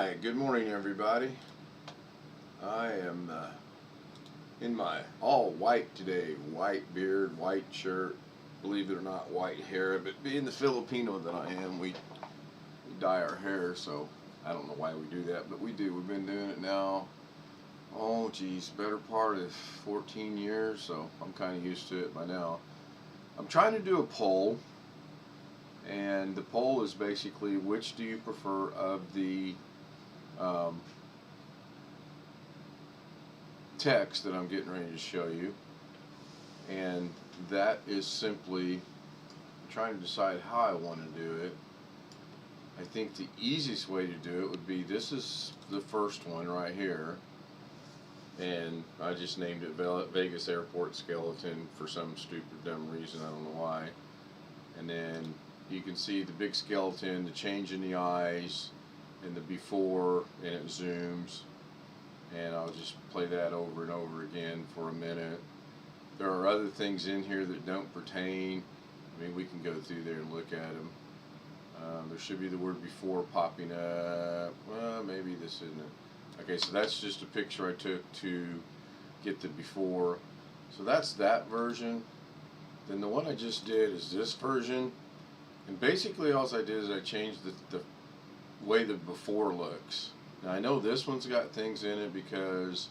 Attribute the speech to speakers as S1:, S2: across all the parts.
S1: Alright, good morning everybody. I am in my all white today. White beard, white shirt, believe it or not, white hair. But being the Filipino that I am, we dye our hair, so I don't know why we do that, but we do. We've been doing it now, oh geez, better part of 14 years, so I'm kind of used to it by now. I'm trying to do a poll, and the poll is basically, which do you prefer of the text that I'm getting ready to show you, and that is simply trying to decide how I want to do it. I think the easiest way to do it would be, this is the first one right here, and I just named it Vegas Airport Skeleton for some stupid dumb reason, I don't know why. And then you can see the big skeleton, the change in the eyes, and the before, and it zooms, and I'll just play that over and over again for a minute. There are other things in here that don't pertain. I mean, we can go through there and look at them. There should be the word before popping up. Well, maybe this isn't it. Okay, so that's just a picture I took to get the before. So that's that version. Then the one I just did is this version. And basically all I did is I changed the way the before looks. Now I know this one's got things in it because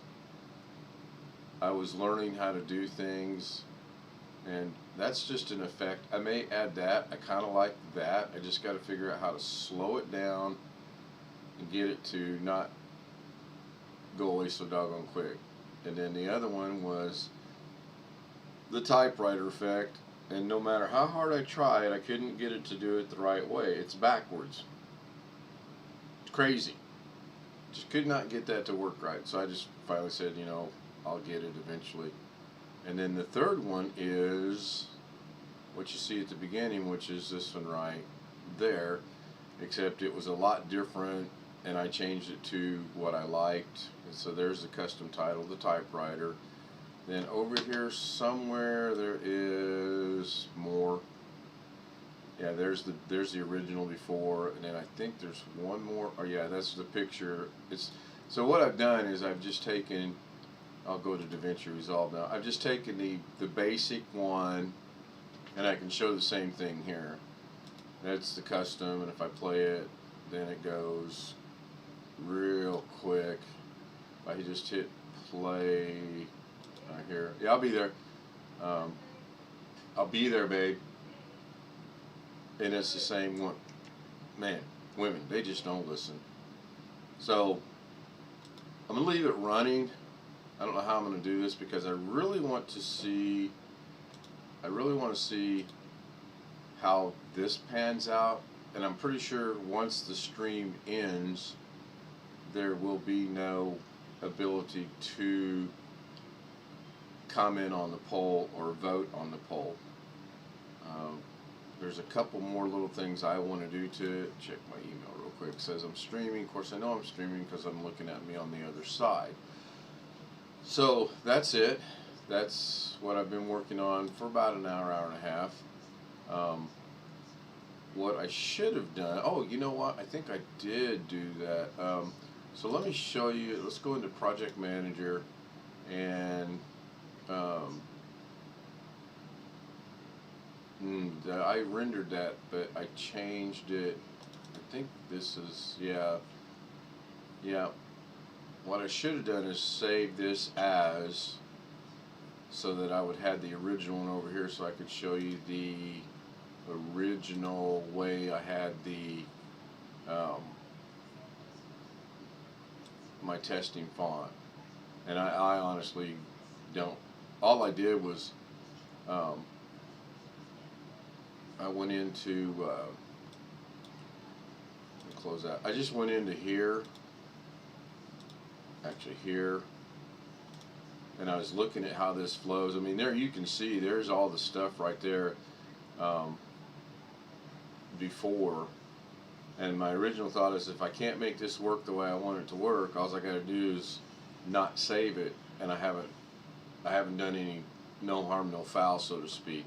S1: I was learning how to do things, and that's just an effect. I may add that. I kind of like that. I just got to figure out how to slow it down and get it to not go away so doggone quick. And then the other one was the typewriter effect, and no matter how hard I tried, I couldn't get it to do it the right way. It's backwards. It's crazy. Just could not get that to work right. So I just finally said, you know, I'll get it eventually. And then the third one is what you see at the beginning, which is this one right there, except it was a lot different, and I changed it to what I liked. And so there's the custom title, the typewriter. Then over here somewhere there is more. Yeah, there's the original before, and then I think there's one more. Oh yeah, that's the picture. So what I've done is I've just taken, I'll go to DaVinci Resolve now. I've just taken the basic one, and I can show the same thing here. That's the custom, and if I play it, then it goes real quick. If I just hit play right here. Yeah, I'll be there. I'll be there, babe. And it's the same one. Man, women, they just don't listen. So I'm gonna leave it running. I don't know how I'm gonna do this because I really want to see how this pans out, and I'm pretty sure once the stream ends there will be no ability to comment on the poll or vote on the poll. There's a couple more little things I want to do to it. Check my email real quick. It says I'm streaming. Of course I know I'm streaming because I'm looking at me on the other side. So that's it. That's what I've been working on for about an hour, hour and a half. What I should have done, oh, you know what, I think I did do that. So let me show you. Let's go into Project Manager, and I rendered that, but I changed it. I think this is, yeah. What I should have done is save this as, so that I would have the original one over here, so I could show you the original way I had the my testing font. And I honestly don't. All I did was I went into let me close that. I just went into here, actually here, and I was looking at how this flows. I mean, there you can see there's all the stuff right there before. And my original thought is, if I can't make this work the way I want it to work, all I got to do is not save it, and I haven't done any no harm, no foul, so to speak.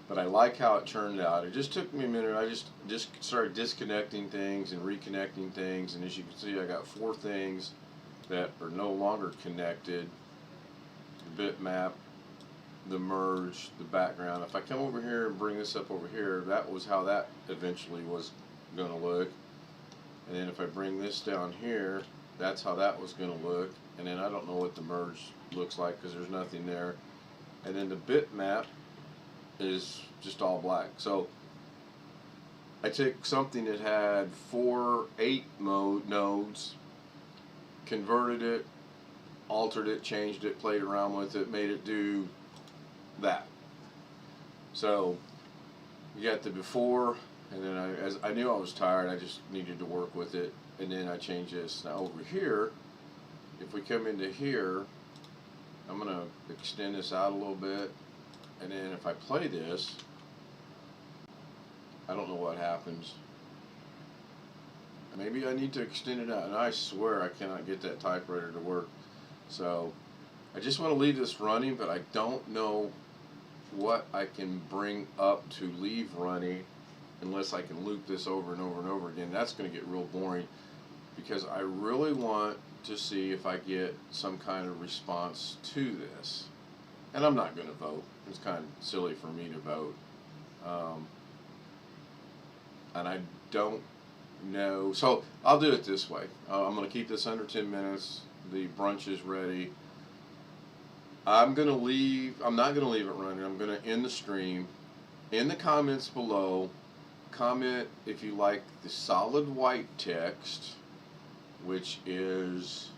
S1: but I like how it turned out. It just took me a minute. I just started disconnecting things and reconnecting things, and as you can see, I got 4 things that are no longer connected: the bitmap, the merge, the background. If I come over here and bring this up over here, that was how that eventually was going to look. And then if I bring this down here, that's how that was going to look. And then I don't know what the merge looks like because there's nothing there. And then the bitmap is just all black. So I took something that had 8 nodes, converted it, altered it, changed it, played around with it, made it do that. So you got the before, and then as I knew I was tired, I just needed to work with it, and then I changed this. Now over here, if we come into here, I'm going to extend this out a little bit, and then if I play this, I don't know what happens. Maybe I need to extend it out, and I swear I cannot get that typewriter to work. So I just want to leave this running, but I don't know what I can bring up to leave running unless I can loop this over and over and over again. That's going to get real boring, because I really want to see if I get some kind of response to this. And I'm not going to vote. It's kind of silly for me to vote. And I don't know. So I'll do it this way. I'm going to keep this under 10 minutes. The brunch is ready. I'm not going to leave it running. I'm going to end the stream. In the comments below, comment if you like the solid white text, which is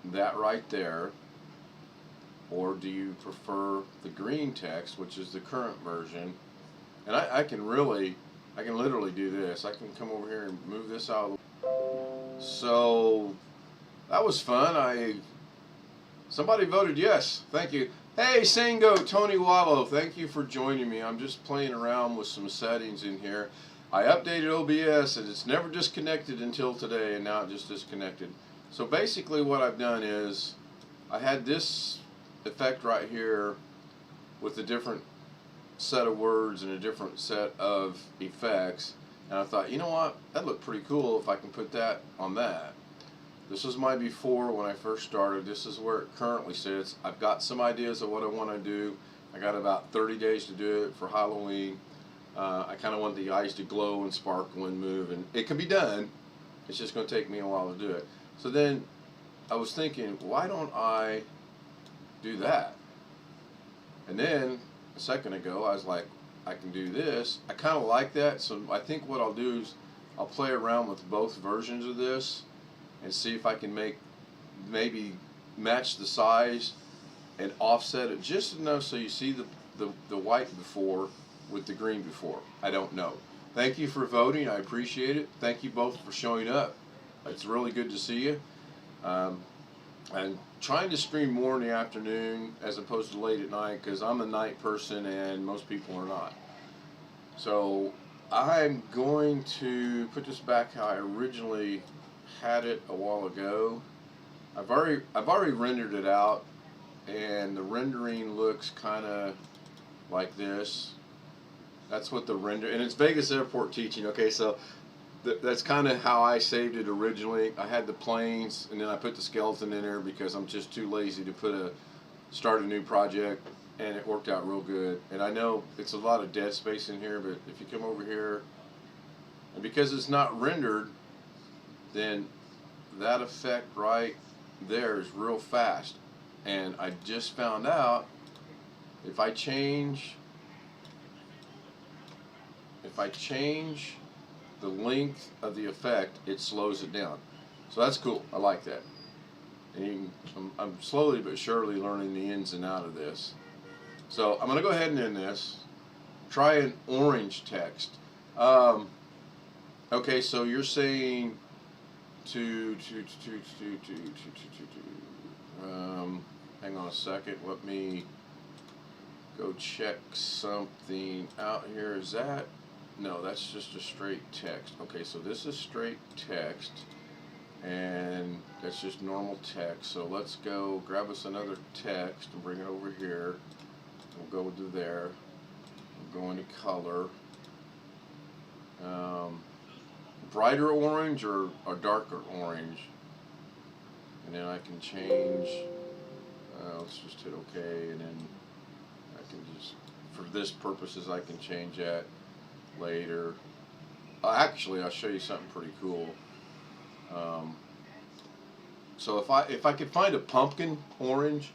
S1: that right there, or do you prefer the green text, which is the current version. And I can literally do this. I can come over here and move this out. So that was fun. Somebody voted yes. Thank you. Hey, Sango, Tony Wallow, thank you for joining me. I'm just playing around with some settings in here. I updated OBS and it's never disconnected until today, and now it just disconnected. So basically what I've done is I had this effect right here with a different set of words and a different set of effects, and I thought, you know what, that'd look pretty cool if I can put that on that. This was my before when I first started. This is where it currently sits. I've got some ideas of what I want to do. I got about 30 days to do it for Halloween. I kind of want the eyes to glow and sparkle and move, and it can be done. It's just going to take me a while to do it. So then I was thinking, why don't I do that? And then a second ago I was like, I can do this. I kind of like that, so I think what I'll do is I'll play around with both versions of this and see if I can maybe match the size and offset it just enough so you see the white before with the green before. I don't know. Thank you for voting. I appreciate it. Thank you both for showing up. It's really good to see you. I'm trying to stream more in the afternoon as opposed to late at night, because I'm a night person and most people are not. So I'm going to put this back how I originally had it a while ago. I've already rendered it out, and the rendering looks kind of like this. That's what the render, and it's Vegas Airport teaching. Okay, so that's kind of how I saved it originally. I had the planes, and then I put the skeleton in there because I'm just too lazy to start a new project, and it worked out real good. And I know it's a lot of dead space in here, but if you come over here, and because it's not rendered, then that effect right there is real fast. And I just found out if I change the length of the effect, it slows it down. So that's cool. I like that. And I'm slowly but surely learning the ins and outs of this. So I'm going to go ahead and end this. Try an orange text. Okay, so you're saying hang on a second. Let me go check something out here. Is that? No, that's just a straight text. Okay, so this is straight text, and That's just normal text. So let's go grab us another text and bring it over here. We'll go to there. We'll go into color. Brighter orange or darker orange. And then I can change. Let's just hit OK, and then I can just, for this purposes, I can change that later. Actually, I'll show you something pretty cool. So if I could find a pumpkin orange,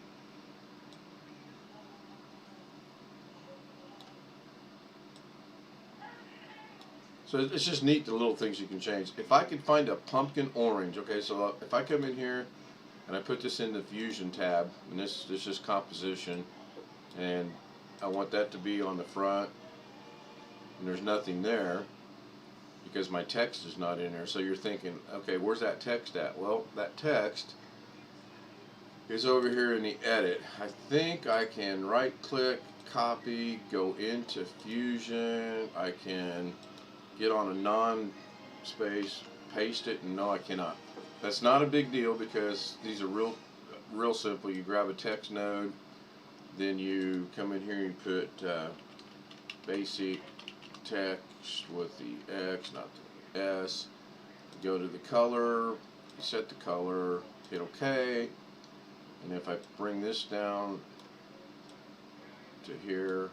S1: so it's just neat the little things you can change. If I could find a pumpkin orange, okay, so if I come in here and I put this in the Fusion tab, and this is just composition, and I want that to be on the front, and there's nothing there because my text is not in there. So you're thinking, okay, where's that text at? Well, that text is over here in the edit. I think I can right click, copy, go into Fusion. I can get on a non-space, paste it, and no, I cannot. That's not a big deal because these are real simple. You grab a text node, then you come in here and you put basic text with the X, not the S. Go to the color, set the color, hit OK, and if I bring this down to here,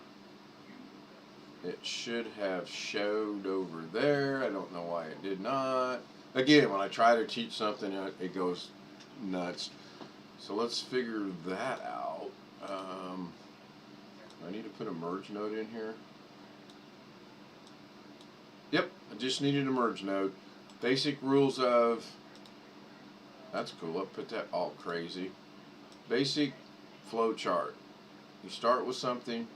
S1: it should have showed over there. I don't know why it did not. Again, when I try to teach something, it goes nuts. So let's figure that out. I need to put a merge node in here. Yep, I just needed a merge node. Basic rules of, that's cool, I'll put that all crazy. Basic flow chart. You start with something,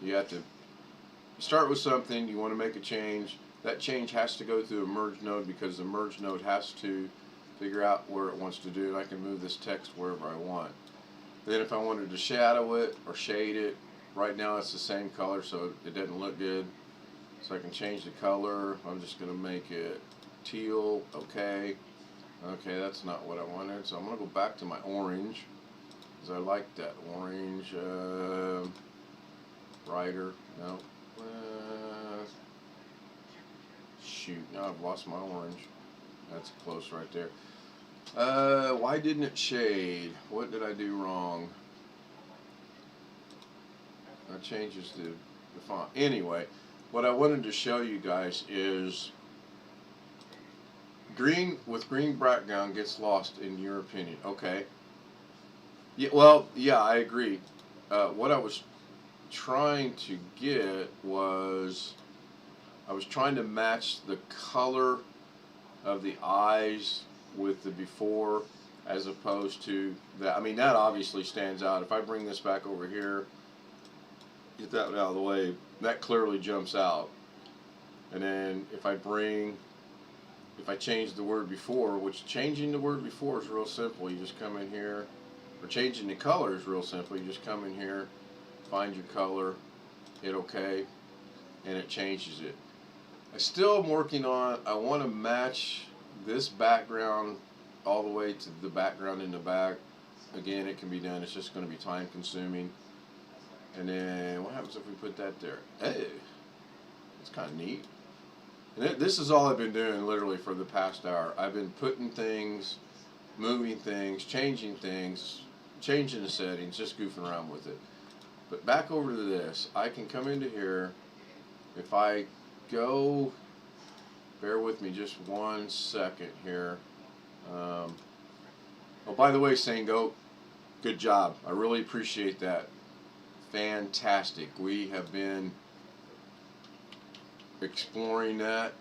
S1: you start with something, you want to make a change. That change has to go through a merge node because the merge node has to figure out where it wants to do it. I can move this text wherever I want. Then if I wanted to shadow it or shade it, right now it's the same color so it doesn't look good. So I can change the color. I'm just going to make it teal. Okay. Okay, that's not what I wanted. So I'm going to go back to my orange because I like that orange. Brighter. No. Shoot, now I've lost my orange. That's close right there. Why didn't it shade? What did I do wrong? That changes the font. Anyway, what I wanted to show you guys is green with green background gets lost in your opinion. Okay. Yeah, well, yeah, I agree. What I was trying to get was I was trying to match the color of the eyes with the before as opposed to that. I mean, that obviously stands out. If I bring this back over here, get that out of the way, that clearly jumps out. And then if I change the word before, which changing the word before is real simple. You just come in here, or changing the color is real simple. You just come in here, find your color, hit OK, and it changes it. I still am working on, I want to match this background all the way to the background in the back. Again, it can be done. It's just going to be time consuming. And then what happens if we put that there? Hey, it's kind of neat. And this is all I've been doing literally for the past hour. I've been putting things, moving things, changing the settings, just goofing around with it. But back over to this, I can come into here. If I go, bear with me just 1 second here. Oh, by the way, Sango, good job. I really appreciate that. Fantastic. We have been exploring that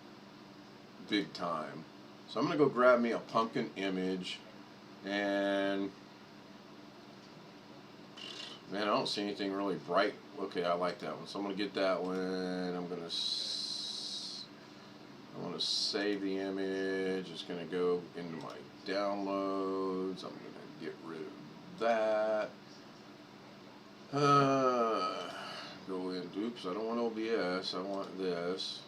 S1: big time. So I'm going to go grab me a pumpkin image, and man, I don't see anything really bright. Okay, I like that one. So I'm going to get that one. I'm going to save the image. It's going to go into my downloads. I'm going to get rid of that. Go in. Oops, I don't want OBS. I want this.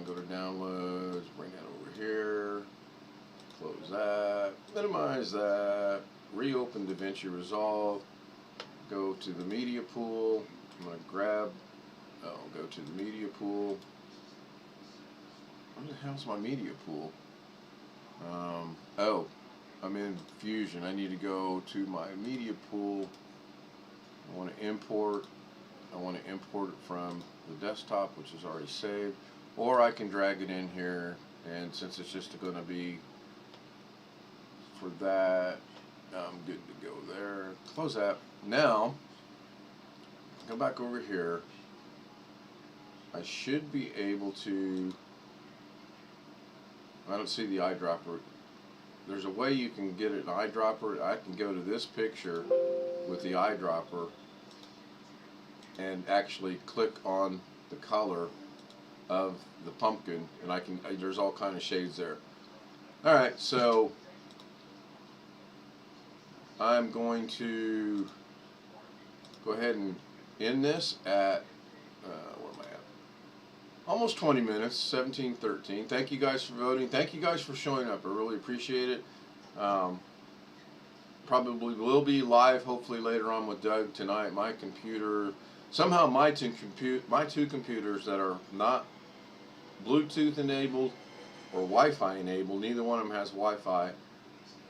S1: Go to downloads. Bring that over here. minimize that, reopen DaVinci Resolve, go to the media pool. I'm going to grab, go to the media pool. Where the hell's my media pool? Oh, I'm in Fusion. I need to go to my media pool. I want to import it from the desktop, which is already saved, or I can drag it in here, and since it's just going to be for that, I'm good to go there. Close that. Now, come back over here. I should be able to, I don't see the eyedropper. There's a way you can get an eyedropper. I can go to this picture with the eyedropper and actually click on the color of the pumpkin, and I can, there's all kind of shades there. Alright, so I'm going to go ahead and end this at where am I at? Almost 20 minutes, 17:13. Thank you guys for voting. Thank you guys for showing up. I really appreciate it. Probably will be live hopefully later on with Doug tonight. My computer, somehow my two computers that are not Bluetooth enabled or Wi-Fi enabled, neither one of them has Wi-Fi,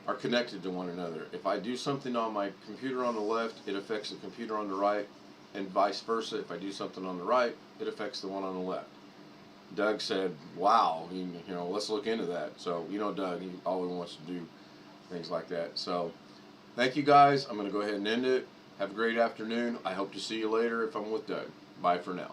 S1: are connected to one another. If I do something on my computer on the left, it affects the computer on the right, and vice versa. If I do something on the right, it affects the one on the left. Doug said, wow, you know, let's look into that. So, you know, Doug, he always wants to do things like that. So, thank you guys. I'm going to go ahead and end it. Have a great afternoon. I hope to see you later if I'm with Doug. Bye for now.